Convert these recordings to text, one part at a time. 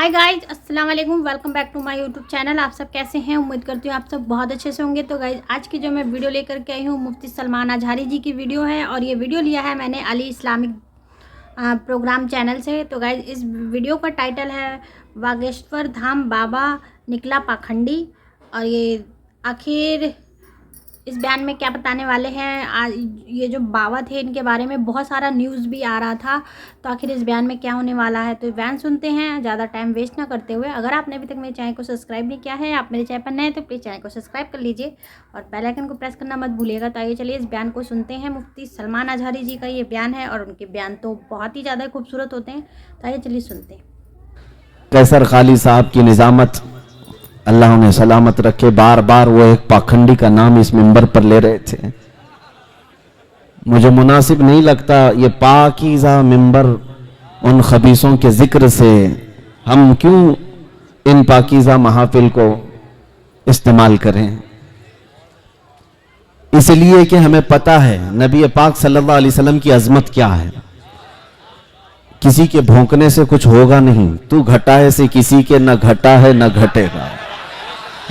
हाय guys, अस्सलाम वालेकुम। Welcome back to my YouTube channel. आप सब कैसे हैं? उम्मीद करती हूँ आप सब बहुत अच्छे से होंगे। तो गाइज, आज की जो मैं वीडियो लेकर के आई हूँ मुफ्ती सलमान अजहरी जी की वीडियो है, और ये वीडियो लिया है मैंने अली इस्लामिक प्रोग्राम चैनल से। तो गाइज, इस वीडियो का टाइटल है बागेश्वर धाम बाबा निकला पाखंडी। और ये आखिर इस बयान में क्या बताने वाले हैं, आज ये जो बाबा थे इनके बारे में बहुत सारा न्यूज़ भी आ रहा था, तो आखिर इस बयान में क्या होने वाला है, तो बयान सुनते हैं ज़्यादा टाइम वेस्ट ना करते हुए। अगर आपने अभी तक मेरे चैनल को सब्सक्राइब नहीं किया है, आप मेरे चैनल पर नए हैं तो प्लीज़ चैनल को सब्सक्राइब कर लीजिए और बेल आइकन को प्रेस करना मत भूलिएगा। तो आइए चलिए इस बयान को सुनते हैं। मुफ्ती सलमान अजहरी जी का ये बयान है और उनके बयान तो बहुत ही ज़्यादा खूबसूरत होते हैं। तो आइए चलिए सुनते हैं। कैसर खाली साहब की निजामत अल्लाह उन्हें सलामत रखे। बार बार वो एक पाखंडी का नाम इस मिंबर पर ले रहे थे। मुझे मुनासिब नहीं लगता ये पाकीज़ा मिंबर उन खबीसों के जिक्र से हम क्यों इन पाकीज़ा महाफिल को इस्तेमाल करें। इसलिए कि हमें पता है नबी पाक सल्लल्लाहु अलैहि वसल्लम की अजमत क्या है। किसी के भौंकने से कुछ होगा नहीं, तू घटाए से किसी के न घटा है न घटेगा।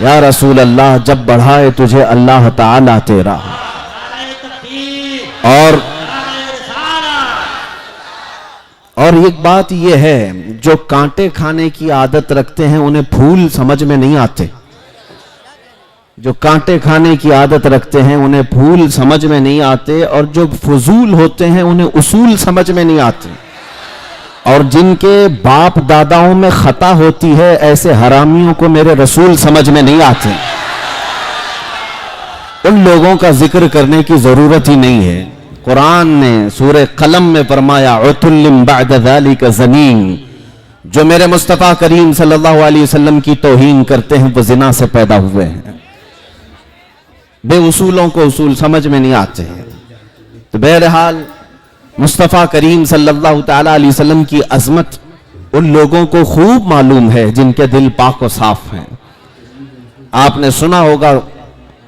या रसूल अल्लाह, जब बढ़ाए तुझे अल्लाह ताला तेरा। और एक बात यह है, जो कांटे खाने की आदत रखते हैं उन्हें फूल समझ में नहीं आते। जो कांटे खाने की आदत रखते हैं उन्हें फूल समझ में नहीं आते, और जो फजूल होते हैं उन्हें उसूल समझ में नहीं आते। और जिनके बाप दादाओं में खता होती है, ऐसे हरामियों को मेरे रसूल समझ में नहीं आते। उन लोगों का जिक्र करने की जरूरत ही नहीं है। कुरान ने सूरह कलम में फरमाया, उतुल्लिम बअद ज़ालिका ज़नीन, जो मेरे मुस्तफ़ा करीम सल्लल्लाहु अलैहि वसल्लम की तौहीन करते हैं वो जिना से पैदा हुए हैं। बेउसूलों को उसूल समझ में नहीं आते हैं। तो बहरहाल मुस्तफ़ा करीम सल्लल्लाहु ताला अलैहि वसल्लम की अज़मत उन लोगों को खूब मालूम है जिनके दिल पाक व साफ हैं। आपने सुना होगा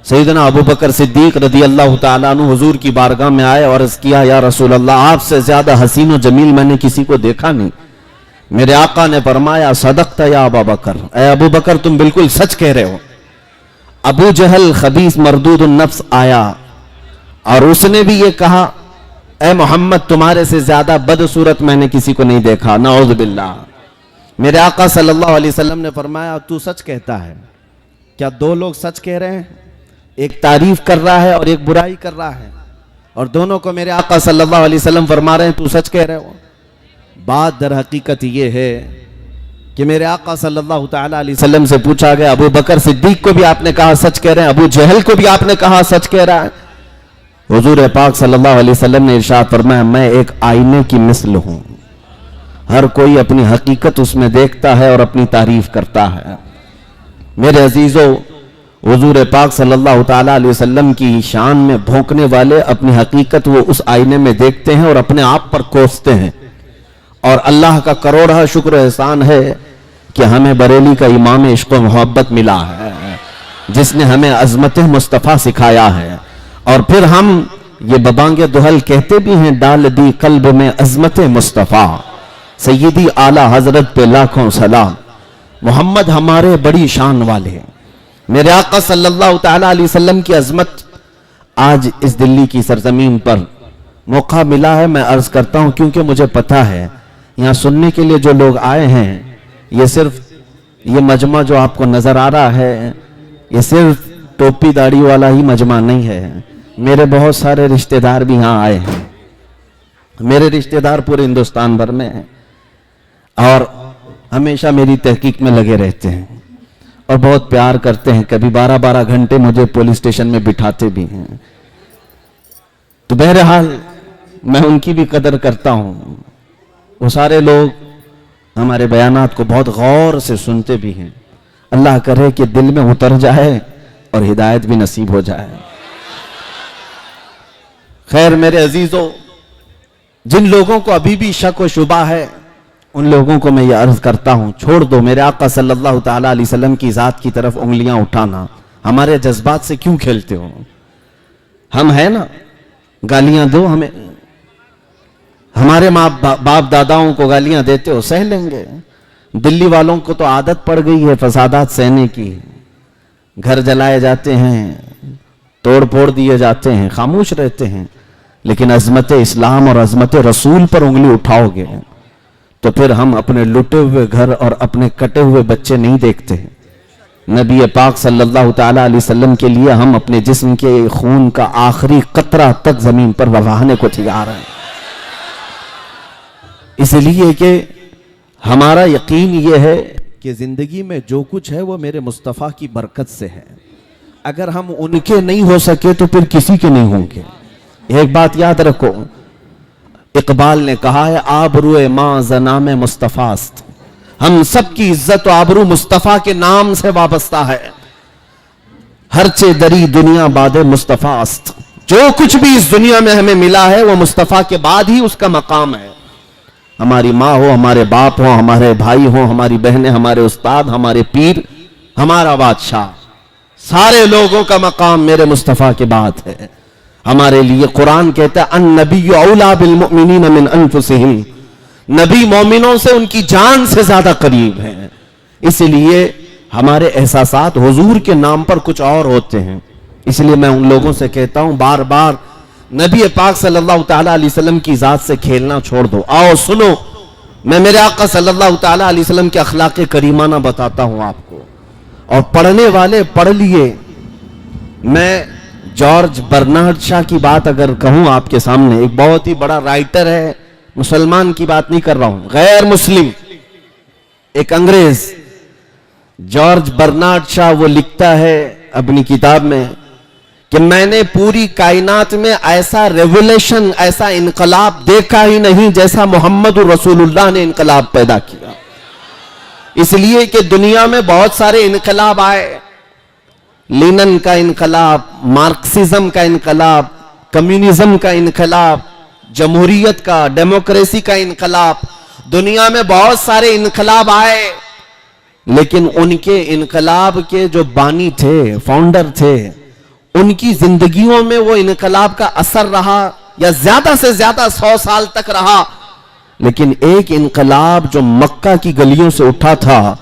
सैयदना अबू बकर सिद्दीक रज़ी अल्लाह ताला अन्हु हुजूर की बारगाह में आए और अर्ज़ किया, या रसूल अल्लाह, आपसे ज्यादा हसीन व जमील मैंने किसी को देखा नहीं। मेरे आका ने फरमाया, सदक़ता या अबू बकर, ऐ अबू बकर तुम बिल्कुल सच कह रहे हो। अबू जहल खबीस मरदूदुन नफ्स आया और उसने भी ये कहा, ऐ मोहम्मद, तुम्हारे से ज्यादा बदसूरत मैंने किसी को नहीं देखा, नऊज़ बिल्लाह। मेरे आका सल्लल्लाहु अलैहि वसल्लम ने फरमाया, तू सच कहता है। क्या दो लोग सच कह रहे हैं? एक तारीफ कर रहा है और एक बुराई कर रहा है, और दोनों को मेरे आका सल्लल्लाहु अलैहि वसल्लम फरमा रहे हैं तू सच कह रहे हो। बात दर हकीकत ये है कि मेरे आका सल्लल्लाहु ताला अलैहि वसल्लम से पूछा गया, अबू बकर सिद्दीक को भी आपने कहा सच कह रहे हैं, अबू जहल को भी आपने कहा सच कह रहा है। हुजूर पाक सल्लल्लाहु अलैहि वसल्लम ने इरशाद फरमाया, मैं एक आईने की मिसल हूं। हर कोई अपनी हकीकत उसमें देखता है और अपनी तारीफ करता है। मेरे अजीजों, हुजूर पाक सल्लल्लाहु ताला अलैहि वसल्लम की शान में भौंकने वाले अपनी हकीकत वो उस आईने में देखते हैं और अपने आप पर कोसते हैं। और अल्लाह का करोड़ा शुक्र एहसान है कि हमें बरेली का इमाम इश्क व मोहब्बत मिला है, जिसने हमें अजमत मुस्तफ़ा सिखाया है। और फिर हम ये बबांगे दुहल कहते भी हैं, डाल दी कल्ब में अजमत मुस्तफ़ा, सैयदी आला हजरत पे लाखों सलाम। मोहम्मद हमारे बड़ी शान वाले, मेरे आका सल्लल्लाहु ताला अलैहि वसल्लम की अजमत आज इस दिल्ली की सरजमीन पर मौका मिला है। मैं अर्ज करता हूं, क्योंकि मुझे पता है यहां सुनने के लिए जो लोग आए हैं, ये सिर्फ ये मजमा जो आपको नजर आ रहा है, ये सिर्फ टोपी दाढ़ी वाला ही मजमा नहीं है। मेरे बहुत सारे रिश्तेदार भी यहां आए हैं। मेरे रिश्तेदार पूरे हिंदुस्तान भर में हैं और हमेशा मेरी तहकीक में लगे रहते हैं और बहुत प्यार करते हैं। कभी 12-12 घंटे मुझे पुलिस स्टेशन में बिठाते भी हैं। तो बहरहाल मैं उनकी भी कदर करता हूं। वो सारे लोग हमारे बयानात को बहुत गौर से सुनते भी हैं। अल्लाह करे कि दिल में उतर जाए और हिदायत भी नसीब हो जाए। खैर मेरे अजीजों, जिन लोगों को अभी भी शक व शुबा है उन लोगों को मैं ये अर्ज करता हूं, छोड़ दो। मेरे आका सल्लल्लाहु ताला अलैहि वसल्लम की जात की तरफ उंगलियां उठाना, हमारे जज्बात से क्यों खेलते हो? हम है ना, गालियां दो हमें। हमारे माँ बाप दादाओं को गालियां देते हो, सह लेंगे। दिल्ली वालों को तो आदत पड़ गई है फसादात सहने की, घर जलाए जाते हैं, तोड़ फोड़ दिए जाते हैं, खामोश रहते हैं। लेकिन अजमत इस्लाम और अजमत रसूल पर उंगली उठाओगे तो फिर हम अपने लुटे हुए घर और अपने कटे हुए बच्चे नहीं देखते। नबी पाक सल्लल्लाहु ताला अलैहि वसल्लम के लिए हम अपने जिस्म के खून का आखिरी कतरा तक जमीन पर बहाने को तैयार हैं। इसलिए कि हमारा यकीन यह है कि जिंदगी में जो कुछ है वो मेरे मुस्तफ़ा की बरकत से है। अगर हम उनके नहीं हो सके तो फिर किसी के नहीं होंगे। एक बात याद रखो, इकबाल ने कहा है आबरूए मां ज़नाम मुस्तफ़ास्त, हम सब की इज्जत और आबरू मुस्तफ़ा के नाम से वाबस्ता है। हरचे दरी दुनिया बादे मुस्तफ़ास्त, जो कुछ भी इस दुनिया में हमें मिला है वो मुस्तफ़ा के बाद ही उसका मकाम है। हमारी माँ हो, हमारे बाप हो, हमारे भाई हो, हमारी बहनें, हमारे उस्ताद, हमारे पीर, हमारा बादशाह, सारे लोगों का मकाम मेरे मुस्तफ़ा के बाद है। हमारे लिए कुरान कहता है अन नबिय्यु औला बिल मुमिनीन मिन अनफुसिहिम, नबी मोमिनों से उनकी जान से ज्यादा करीब है। इसलिए हमारे एहसासात हुजूर के नाम पर कुछ और होते हैं। इसलिए मैं उन लोगों से कहता हूं बार बार नबी पाक सल्लल्लाहु ताला अलैहि वसल्लम की जात से खेलना छोड़ दो। आओ सुनो, मैं मेरे आका सल्लल्लाहु ताला अलैहि वसल्लम के अखलाक करीमाना बताता हूं आपको, और पढ़ने वाले पढ़ लिए। मैं जॉर्ज बर्नार्ड शॉ की बात अगर कहूं आपके सामने, एक बहुत ही बड़ा राइटर है, मुसलमान की बात नहीं कर रहा हूं, गैर मुस्लिम, एक अंग्रेज, जॉर्ज बर्नार्ड शॉ, वो लिखता है अपनी किताब में कि मैंने पूरी कायनात में ऐसा रेवोल्यूशन, ऐसा इनकलाब देखा ही नहीं जैसा मोहम्मद रसूलुल्लाह ने इनकलाब पैदा किया। इसलिए कि दुनिया में बहुत सारे इनकलाब आए, लेनिन का इनकलाब, मार्क्सिज्म का इनकलाब, कम्युनिज्म का इनकलाब, जमहूरियत का, डेमोक्रेसी का इनकलाब, दुनिया में बहुत सारे इनकलाब आए। लेकिन उनके इनकलाब के जो बानी थे, फाउंडर थे, उनकी जिंदगियों में वो इनकलाब का असर रहा या ज्यादा से ज्यादा 100 साल तक रहा। लेकिन एक इनकलाब जो मक्का की गलियों से उठा था,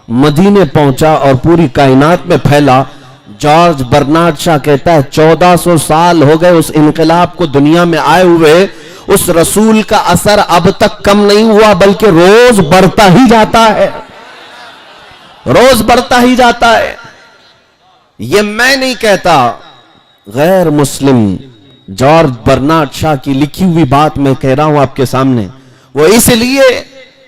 मदीने पहुंचा और पूरी कायनात में फैला, जॉर्ज बर्नार्ड शॉ कहता है 1400 साल हो गए उस इनकलाब को दुनिया में आए हुए, उस रसूल का असर अब तक कम नहीं हुआ बल्कि रोज बढ़ता ही जाता है, रोज बढ़ता ही जाता है। ये मैं नहीं कहता, गैर मुस्लिम जॉर्ज बर्नार्ड शॉ की लिखी हुई बात मैं कह रहा हूं आपके सामने। वो इसलिए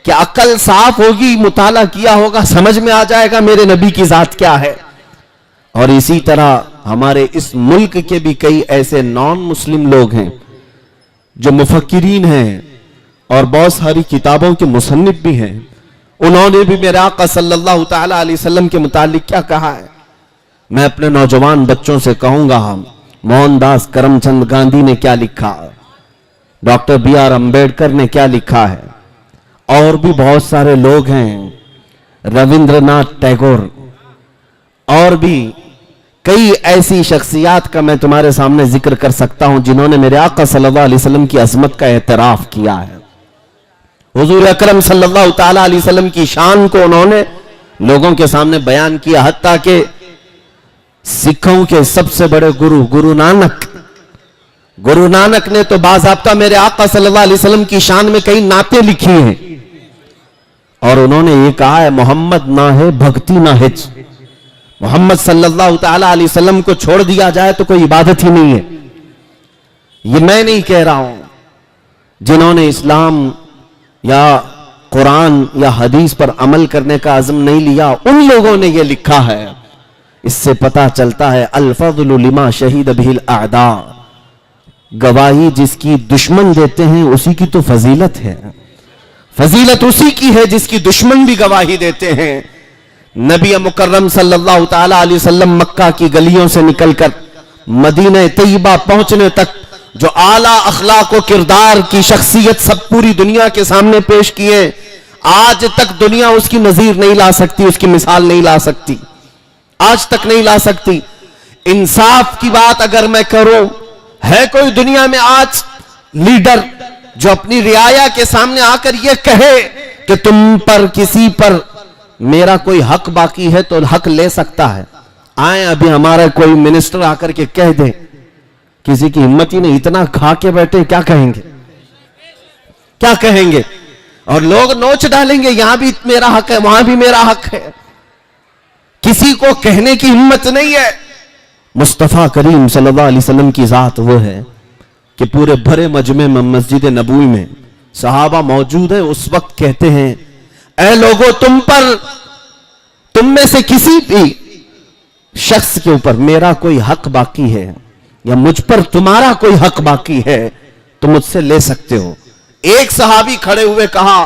कि अकल साफ होगी, मुताला किया होगा, समझ में आ जाएगा मेरे नबी की जात क्या है। और इसी तरह हमारे इस मुल्क के भी कई ऐसे नॉन मुस्लिम लोग हैं जो मुफक्किरीन हैं और बहुत सारी किताबों के मुसन्निफ भी हैं। उन्होंने भी मेरे आका सल्लल्लाहु ताला अलैहि वसल्लम के मुतालिक क्या कहा है। मैं अपने नौजवान बच्चों से कहूंगा, मोहनदास करमचंद गांधी ने क्या लिखा, डॉक्टर बी.आर. अंबेडकर ने क्या लिखा है, और भी बहुत सारे लोग हैं, रविंद्रनाथ टैगोर, और भी कई ऐसी शख्सियात का मैं तुम्हारे सामने जिक्र कर सकता हूं जिन्होंने मेरे आका सल्लल्लाहु अलैहि वसल्लम की अजमत का एतराफ किया है। हुजूर अकरम सल्लल्लाहु ताला अलैहि वसल्लम की शान को उन्होंने लोगों के सामने बयान किया। हत्ता के सिखों के सबसे बड़े गुरु नानक ने तो बाज़ाब्ता मेरे आका सल्लल्लाहु अलैहि वसल्लम की शान में कई नाते लिखी हैं, और उन्होंने ये कहा है मोहम्मद ना है भक्ति ना हिज, मोहम्मद सल्लल्लाहु ताला अलैहि वसल्लम को छोड़ दिया जाए तो कोई इबादत ही नहीं है। ये मैं नहीं कह रहा हूं, जिन्होंने इस्लाम या कुरान या हदीस पर अमल करने का अज़्म नहीं लिया, उन लोगों ने ये लिखा है। इससे पता चलता है अल-फज़्लु लिमा शहीद बिहिल आदा, गवाही जिसकी दुश्मन देते हैं उसी की तो फजीलत है, फजीलत उसी की है जिसकी दुश्मन भी गवाही देते हैं। नबी मुकर्रम सल्लल्लाहु ताला अलैहि वसल्लम मक्का की गलियों से निकलकर मदीना तैयबा पहुंचने तक जो आला अखलाक व किरदार की शख्सियत सब पूरी दुनिया के सामने पेश किए, आज तक दुनिया उसकी नजीर नहीं ला सकती, उसकी मिसाल नहीं ला सकती, आज तक नहीं ला सकती। इंसाफ की बात अगर मैं करूं, है कोई दुनिया में आज लीडर जो अपनी रियाया के सामने आकर यह कहे کہ تم پر کسی پر میرا کوئی حق باقی ہے تو حق لے سکتا ہے. آئیں ابھی ہمارا کوئی منسٹر آ کر کے کہہ دے, کسی کی ہمت ہی نہیں, اتنا کھا کے بیٹھے, کیا کہیں گے, کیا کہیں گے؟ اور لوگ نوچ ڈالیں گے, یہاں بھی میرا حق ہے, وہاں بھی میرا حق ہے. کسی کو کہنے کی ہمت نہیں ہے. مصطفیٰ کریم صلی اللہ علیہ وسلم کی ذات وہ ہے کہ پورے بھرے مجمع میں مسجد نبوی میں صحابہ موجود ہیں, اس وقت کہتے ہیں اے لوگوں, تم میں سے کسی بھی شخص کے اوپر میرا کوئی حق باقی ہے یا مجھ پر تمہارا کوئی حق باقی ہے تو مجھ سے لے سکتے ہو. ایک صحابی کھڑے ہوئے کہا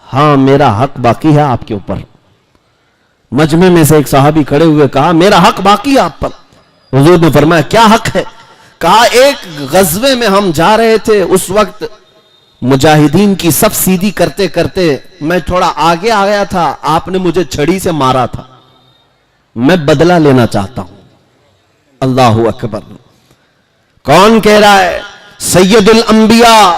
ہاں میرا حق باقی ہے آپ کے اوپر. مجمع میں سے ایک صحابی کھڑے ہوئے کہا میرا حق باقی ہے آپ پر. حضور نے فرمایا کیا حق ہے؟ کہا ایک غزوے میں ہم جا رہے تھے, اس وقت مجاہدین کی صف سیدھی کرتے کرتے میں تھوڑا آگے آ گیا تھا, آپ نے مجھے چھڑی سے مارا تھا, میں بدلہ لینا چاہتا ہوں. اللہ اکبر. کون کہہ رہا ہے؟ سید الانبیاء,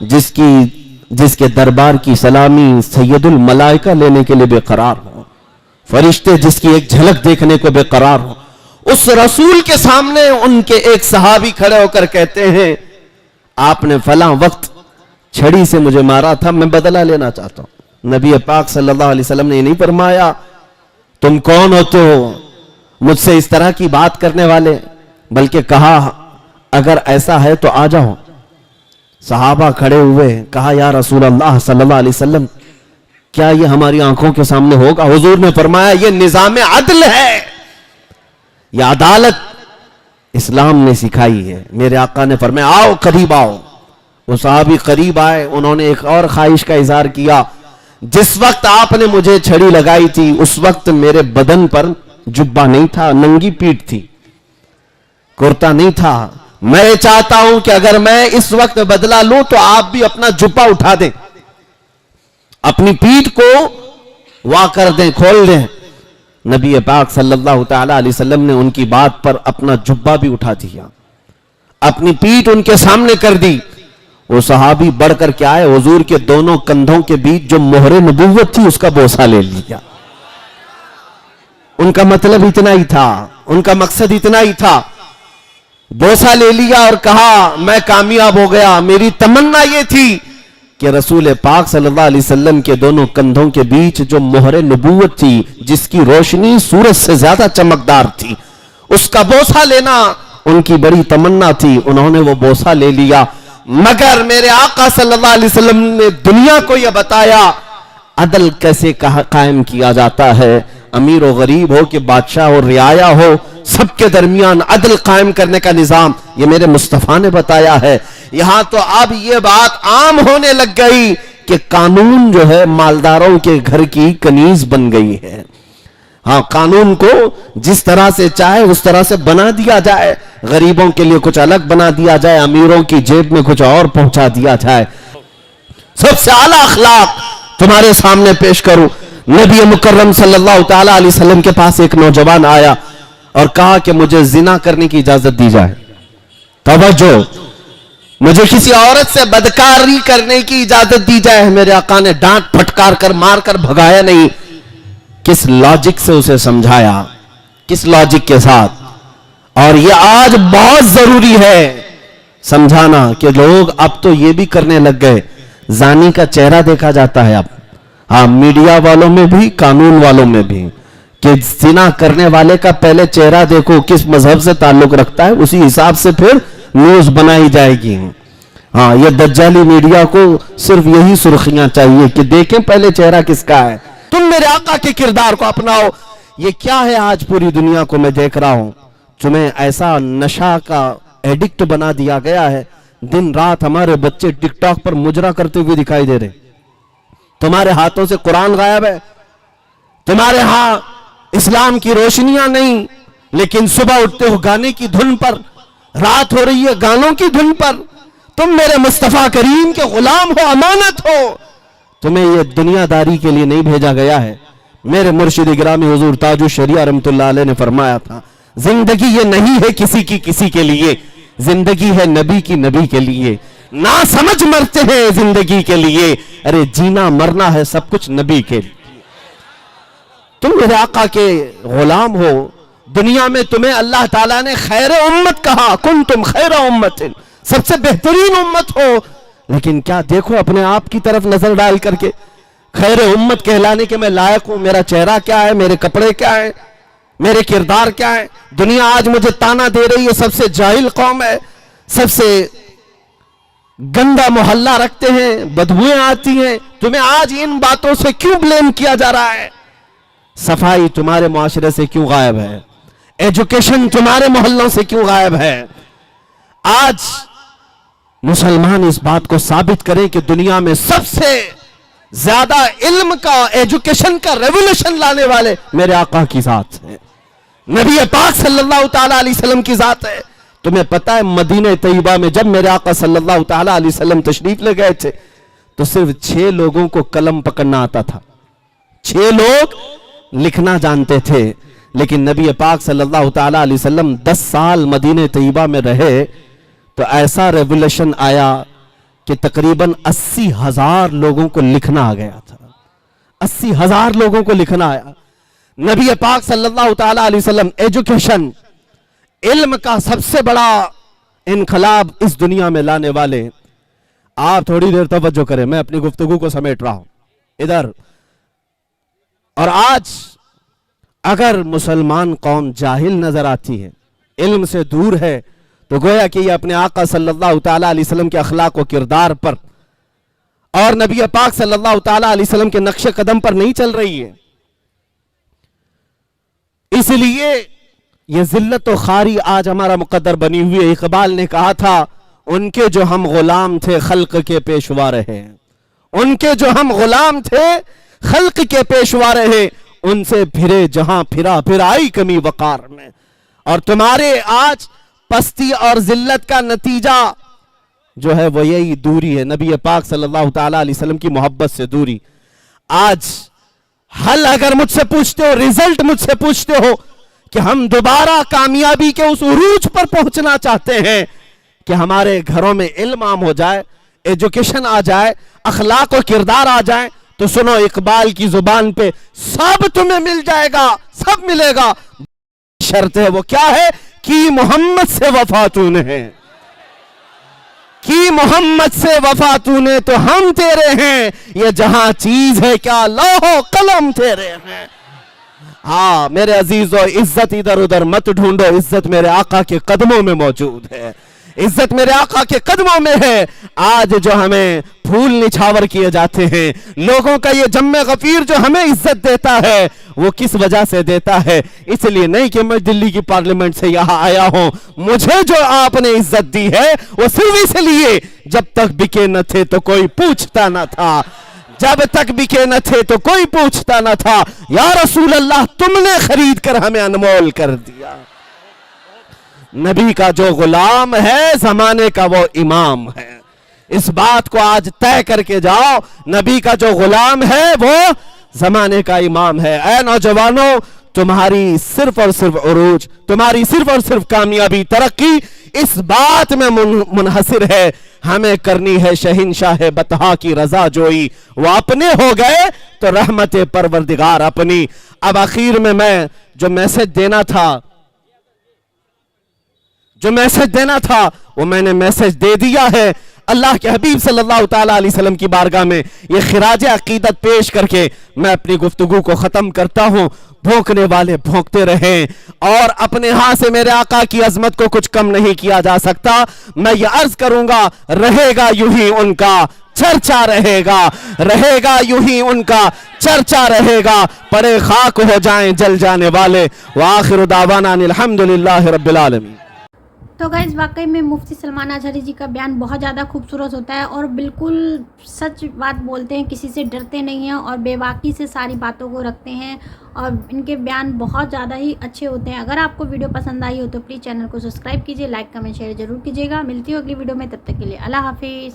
جس کے دربار کی سلامی سید الملائکہ لینے کے لیے بے قرار ہو, فرشتے جس کی ایک جھلک دیکھنے کو بے قرار ہو, اس رسول کے سامنے ان کے ایک صحابی کھڑے ہو کر کہتے ہیں آپ نے فلاں وقت چھڑی سے مجھے مارا تھا, میں بدلہ لینا چاہتا ہوں. نبی پاک صلی اللہ علیہ وسلم نے یہ نہیں فرمایا تم کون ہوتے ہو مجھ سے اس طرح کی بات کرنے والے, بلکہ کہا اگر ایسا ہے تو آ جاؤ. صحابہ کھڑے ہوئے, کہا یا رسول اللہ صلی اللہ علیہ وسلم کیا یہ ہماری آنکھوں کے سامنے ہوگا؟ حضور نے فرمایا یہ نظام عدل ہے, یہ عدالت اسلام نے سکھائی ہے. میرے آقا نے فرمایا آؤ قریب آؤ. وہ صحابی قریب آئے, انہوں نے ایک اور خواہش کا اظہار کیا, جس وقت آپ نے مجھے چھڑی لگائی تھی اس وقت میرے بدن پر جبہ نہیں تھا, ننگی پیٹھ تھی, کرتا نہیں تھا. میں چاہتا ہوں کہ اگر میں اس وقت بدلہ لوں تو آپ بھی اپنا جبہ اٹھا دیں, اپنی پیٹھ کو وا کر دیں, کھول دیں. نبی پاک صلی اللہ تعالی علیہ وسلم نے ان کی بات پر اپنا جبہ بھی اٹھا دیا, اپنی پیٹھ ان کے سامنے کر دی. وہ صحابی بڑھ کر کے آئے, حضور کے دونوں کندھوں کے بیچ جو مہر نبوت تھی اس کا بوسہ لے لیا. ان کا مطلب اتنا ہی تھا, ان کا مقصد اتنا ہی تھا. بوسہ لے لیا اور کہا میں کامیاب ہو گیا. میری تمنا یہ تھی کہ رسول پاک صلی اللہ علیہ وسلم کے دونوں کندھوں کے بیچ جو مہر نبوت تھی, جس کی روشنی سورج سے زیادہ چمکدار تھی, اس کا بوسہ لینا ان کی بڑی تمنا تھی. انہوں نے وہ بوسہ لے لیا. مگر میرے آقا صلی اللہ علیہ وسلم نے دنیا کو یہ بتایا عدل کیسے قائم کیا جاتا ہے. امیر و غریب ہو کہ بادشاہ ہو رعایا ہو, سب کے درمیان عدل قائم کرنے کا نظام یہ میرے مصطفیٰ نے بتایا ہے. یہاں تو اب یہ بات عام ہونے لگ گئی کہ قانون جو ہے مالداروں کے گھر کی کنیز بن گئی ہے. ہاں, قانون کو جس طرح سے چاہے اس طرح سے بنا دیا جائے, غریبوں کے لیے کچھ الگ بنا دیا جائے, امیروں کی جیب میں کچھ اور پہنچا دیا جائے. سب سے اعلیٰ اخلاق تمہارے سامنے پیش کروں. نبی مکرم صلی اللہ تعالی علیہ وسلم کے پاس ایک نوجوان آیا اور کہا کہ مجھے زنا کرنے کی اجازت دی جائے. توجہ, مجھے کسی عورت سے بدکاری کرنے کی اجازت دی جائے. میرے آقا نے ڈانٹ پھٹکار کر مار کر بھگایا نہیں, کس لاجک سے اسے سمجھایا, کس لاجک کے ساتھ. اور یہ آج بہت ضروری ہے سمجھانا کہ لوگ اب تو یہ بھی کرنے لگ گئے, زانی کا چہرہ دیکھا جاتا ہے اب. ہاں, میڈیا والوں میں بھی, قانون والوں میں بھی, کہ زنا کرنے والے کا پہلے چہرہ دیکھو, کس مذہب سے تعلق رکھتا ہے, اسی حساب سے پھر نیوز بنائی جائے گی. ہاں, یہ دجالی میڈیا کو صرف یہی سرخیاں چاہیے کہ دیکھیں پہلے چہرہ کس کا ہے. تم میرے آقا کے کردار کو اپناؤ. یہ کیا ہے آج پوری دنیا کو میں دیکھ رہا ہوں, تمہیں ایسا نشہ کا ایڈکٹ بنا دیا گیا ہے. دن رات ہمارے بچے ٹک ٹاک پر مجرا کرتے ہوئے دکھائی دے رہے. تمہارے ہاتھوں سے قرآن غائب ہے, تمہارے ہاں اسلام کی روشنیاں نہیں, لیکن صبح اٹھتے ہو گانے کی دھن پر, رات ہو رہی ہے گانوں کی دھن پر. تم میرے مصطفیٰ کریم کے غلام ہو, امانت ہو. تمہیں یہ دنیا داری کے لیے نہیں بھیجا گیا ہے. میرے مرشد گرامی حضور تاج الشریعہ رحمت اللہ علیہ نے فرمایا تھا, زندگی یہ نہیں ہے کسی کی کسی کے لیے, زندگی ہے نبی کی نبی کے لیے. ना समझ मरते हैं जिंदगी के लिए, अरे जीना मरना है सब कुछ नबी के लिए। तुम मेरे आका के गुलाम हो, दुनिया में तुम्हें अल्लाह ताला ने खैर उम्मत कहा, कुन तुम खैर उम्मतिन, सबसे बेहतरीन उम्मत हो, लेकिन क्या देखो अपने आप की तरफ नजर डाल करके, खैर उम्मत कहलाने के मैं लायक हूं? मेरा चेहरा क्या है, मेरे कपड़े क्या है, मेरे किरदार क्या है? दुनिया आज मुझे ताना दे रही है, सबसे जाहिल कौम है, सबसे गंदा मोहल्ला रखते हैं, बदबुएं आती हैं। तुम्हें आज इन बातों से क्यों ब्लेम किया जा रहा है? सफाई तुम्हारे मुआशरे से क्यों गायब है? एजुकेशन तुम्हारे मोहल्लों से क्यों गायब है? आज मुसलमान इस बात को साबित करें कि दुनिया में सबसे ज्यादा इल्म का, एजुकेशन का रेवोल्यूशन लाने वाले मेरे आका की जात है, नबी पाक सल्लल्लाहु ताला अलैहि वसल्लम की जात है। तुम्हें पता है मदीने तैयबा में जब मेरे आका सल्लल्लाहु ताला अलैहि वसल्लम तशरीफ ले गए थे तो सिर्फ 6 लोगों को कलम पकड़ना आता था, 6 लोग लिखना जानते थे। लेकिन नबी पाक सल्लल्लाहु ताला अलैहि वसल्लम 10 साल मदीने तैयबा में रहे तो ऐसा रेवोल्यूशन आया कि तकरीबन 80,000 लोगों को लिखना आ गया था, 80,000 लोगों को लिखना आया। नबी पाक सल्लल्लाहु ताला अलैहि वसल्लम एजुकेशन, इल्म का सबसे बड़ा इनकलाब इस दुनिया में लाने वाले। आप थोड़ी देर तवज्जो करें, मैं अपनी गुफ्तगू को समेट रहा हूं इधर। और आज अगर मुसलमान कौम जाहिल नजर आती है, इल्म से दूर है, तो गोया कि ये अपने आका सल्लल्लाहु ताला अलैहि वसल्लम के अखलाक व किरदार पर और नबी पाक सल्लल्लाहु ताला अलैहि वसल्लम के नक्शे कदम पर नहीं चल रही है। इसलिए ये जिल्लत व खारी आज हमारा मुकद्दर बनी हुई है। इकबाल ने कहा था, उनके जो हम गुलाम थे खल्क के पेशवा रहे, उनके जो हम गुलाम थे खल्क के पेशवा रहे, उनसे फिरे जहां फिरा फिर आई कमी वकार में। और तुम्हारे आज पस्ती और जिल्लत का नतीजा जो है वो यही दूरी है, नबी पाक सल्लल्लाहु ताला अलैहि वसल्लम की मोहब्बत से दूरी। आज हल अगर मुझसे पूछते हो, रिजल्ट मुझसे पूछते हो कि हम दोबारा कामयाबी के उस उरूज पर पहुंचना चाहते हैं कि हमारे घरों में इल्म आम हो जाए, एजुकेशन आ जाए, अखलाक और किरदार आ जाए, तो सुनो इकबाल की जुबान पे सब तुम्हें मिल जाएगा, सब मिलेगा। शर्त है वो क्या है कि मोहम्मद से वफा तूने है, कि मोहम्मद से वफा तूने तो हम तेरे हैं, ये जहां चीज है क्या लौहो कलम तेरे हैं। हाँ मेरे अजीजों, इज्जत इधर उधर मत ढूंढो, इज्जत मेरे आका के कदमों में मौजूद है, इज्जत मेरे आका के कदमों में है। आज जो हमें फूल निछावर किए जाते हैं, लोगों का ये जम्मे गफीर जो हमें इज्जत देता है, वो किस वजह से देता है? इसलिए नहीं कि मैं दिल्ली की पार्लियामेंट से यहां आया हूं, मुझे जो आपने इज्जत दी है वो सिर्फ इसलिए जब तक बिके न थे तो कोई पूछता न था, जब तक बिके न थे तो कोई पूछता न था। या रसूल अल्लाह, तुमने खरीद कर हमें अनमोल कर दिया। नबी का जो गुलाम है जमाने का वो इमाम है, इस बात को आज तय करके जाओ, नबी का जो गुलाम है वो जमाने का इमाम है। ऐ नौजवानों, तुम्हारी सिर्फ और सिर्फ उरूज, तुम्हारी सिर्फ और सिर्फ कामयाबी, तरक्की इस बात में मुनहसिर है, हमें करनी है शहंशाह बतहा की रजा जोई। वो अपने हो गए तो रहमत परवरदिगार अपनी। अब आखिर में मैं जो मैसेज देना था वो मैंने मैसेज दे दिया है। अल्लाह के हबीब सल्लल्लाहु ताला अलैहि वसल्लम की बारगाह में ये खिराज अकीदत पेश करके मैं अपनी गुफ्तगू को खत्म करता हूं। भौंकने वाले भौंकते रहें, और अपने हाथ से मेरे आका की अजमत को कुछ कम नहीं किया जा सकता। मैं ये अर्ज करूंगा, रहेगा यूं ही उनका चर्चा, रहेगा यूं ही उनका चर्चा रहेगा, परे खाक हो जाएं जल जाने वाले। व आखिर दावाना अल्हम्दुलिल्लाहि रब्बिल आलमीन। तो गाइज़ वाकई में मुफ्ती सलमान अजहरी जी का बयान बहुत ज़्यादा खूबसूरत होता है और बिल्कुल सच बात बोलते हैं, किसी से डरते नहीं हैं और बेबाकी से सारी बातों को रखते हैं, और इनके बयान बहुत ज़्यादा ही अच्छे होते हैं। अगर आपको वीडियो पसंद आई हो तो प्लीज़ चैनल को सब्सक्राइब कीजिए, लाइक कमेंट शेयर जरूर कीजिएगा। मिलती हूँ अगली वीडियो में, तब तक के लिए अल्लाह हाफिज़।